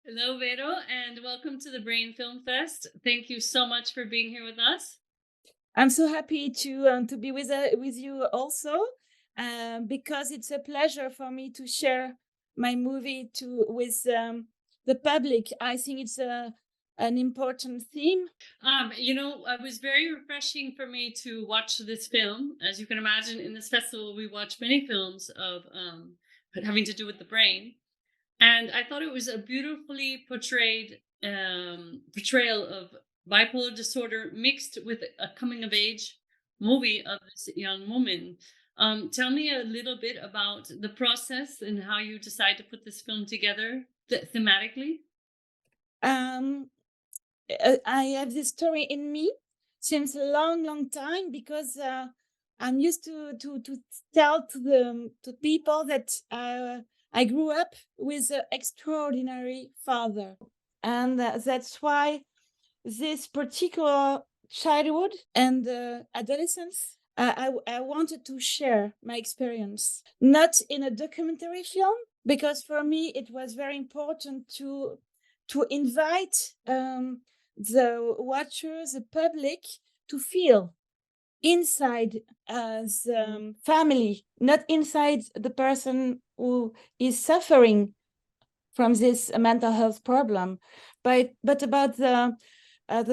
Hello, Vero, and welcome to the Brain Film Fest. Thank you so much for being here with us. I'm so happy to be with you also, because it's a pleasure for me to share my movie to with the public. I think it's an important theme. It was very refreshing for me to watch this film. As you can imagine, in this festival, we watch many films of having to do with the brain, and I thought it was a beautifully portrayed portrayal of bipolar disorder mixed with a coming of age movie of this young woman. Tell me a little bit about the process and how you decide to put this film together thematically. Um, I have this story in me since a long time because I'm used to tell to people that I grew up with an extraordinary father, and that's why this particular childhood and adolescence, I wanted to share my experience, not in a documentary film, because for me it was very important to invite the watchers, the public, to feel inside the family, not inside the person who is suffering from this mental health problem, but about the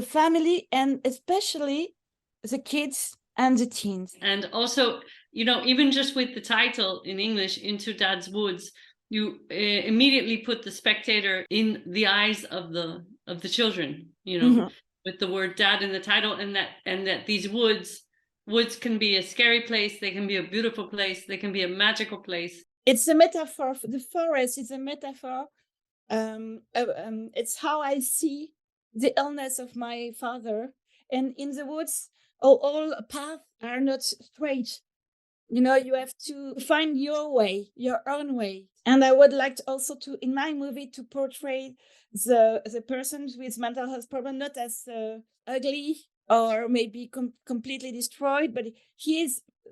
family and especially the kids and the teens. And also, even just with the title in English, Into Dad's Woods, you immediately put the spectator in the eyes of the children, Mhm. with the word dad in the title, and that these woods can be a scary place, they can be a beautiful place, they can be a magical place. It's a metaphor. The forest is a metaphor. It's how I see the illness of my father. And in the woods, all paths are not straight. You have to find your way, your own way. And I would like to also to, in my movie, to portray the persons with mental health problem not as ugly or maybe completely destroyed, but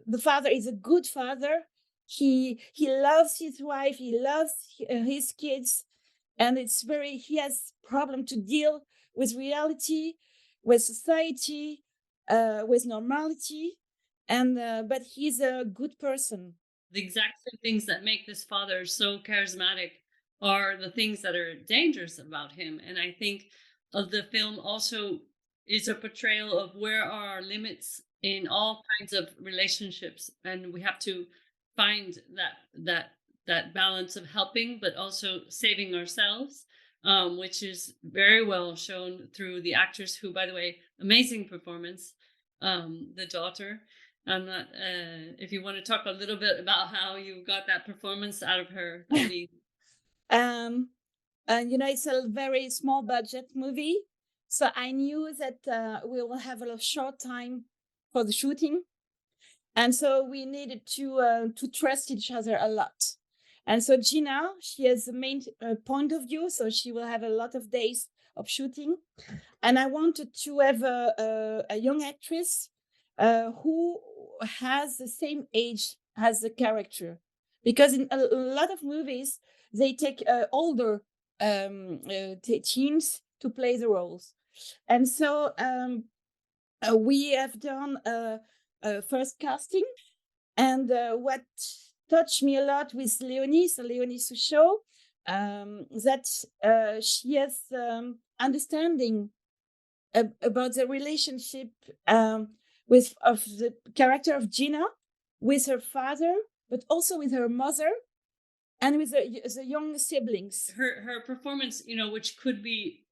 the father is a good father. He loves his wife, he loves his kids, and he has problem to deal with reality, with society, with normality, and but he's a good person. The exact same things that make this father so charismatic are the things that are dangerous about him. And I think of the film also is a portrayal of where are our limits in all kinds of relationships, and we have to find that balance of helping but also saving ourselves, which is very well shown through the actress, who, by the way, amazing performance, the daughter. I'm not. If you want to talk a little bit about how you got that performance out of her, that'd be. um, and it's a very small budget movie, so I knew that we will have a short time for the shooting, and so we needed to trust each other a lot. And so Gina, she has the main point of view, so she will have a lot of days of shooting. And I wanted to have a young actress who has the same age as the character, because in a lot of movies they take older teens to play the roles, and so we have done a first casting, and what touched me a lot with Leonie Souchot, that she has understanding about the relationship with of the character of Gina with her father, but also with her mother and with the young siblings. Her performance, which could be,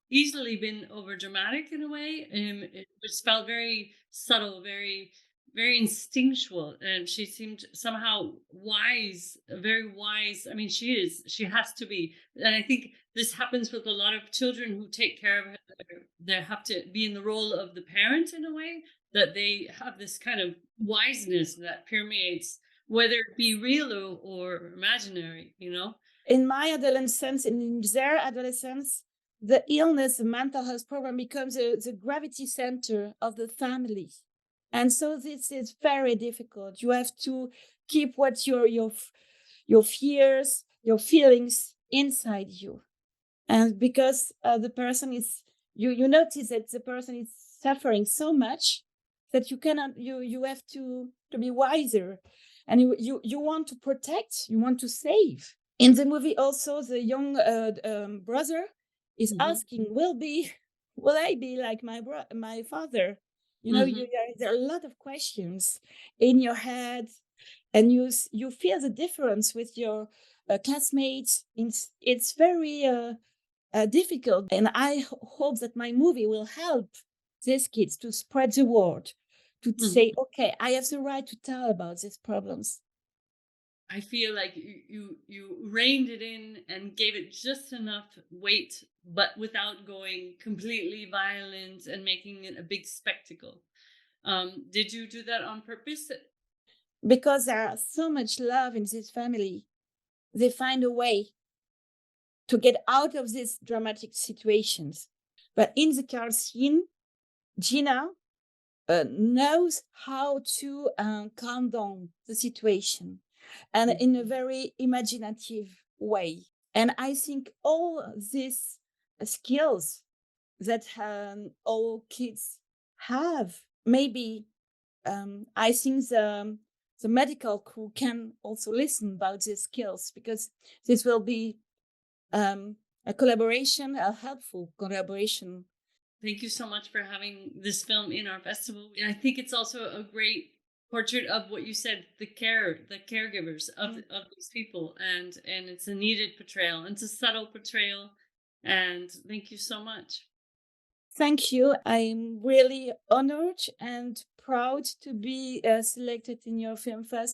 easily been over dramatic in a way, it was felt very subtle, very, very instinctual, and she seemed somehow wise, very wise. I mean, she has to be, and I think this happens with a lot of children who take care of her. They have to be in the role of the parent in a way, that they have this kind of wiseness that permeates, whether it be real or imaginary. In my adolescence, in their adolescence, the illness, the mental health problem becomes the gravity center of the family. And so this is very difficult. You have to keep what your fears, your feelings inside you. and because the person is, you notice that the person is suffering so much that you cannot, you have to be wiser, and you want to protect, you want to save. In the movie also, the young brother is Mhm. asking, will I be like my father? You know, Mhm. there are a lot of questions in your head, and you feel the difference with your classmates. It's very difficult, and I hope that my movie will help these kids to spread the word, to say, Mhm. okay, I have the right to tell about these problems. I feel like you reined it in and gave it just enough weight, but without going completely violent and making it a big spectacle. Did you do that on purpose? Because there are so much love in this family, they find a way to get out of these dramatic situations. But in the car scene, Gina knows how to calm down the situation, and in a Mhm. very imaginative way. And I think all these skills that all kids have, maybe I think the medical crew can also listen about these skills, because this will be um, a collaboration, a helpful collaboration. Thank you so much for having this film in our festival. I think it's also a great portrait of what you said, the caregivers Mm. of these people, and it's a needed portrayal. And it's a subtle portrayal. And thank you so much. Thank you. I'm really honored and proud to be selected in your film festival.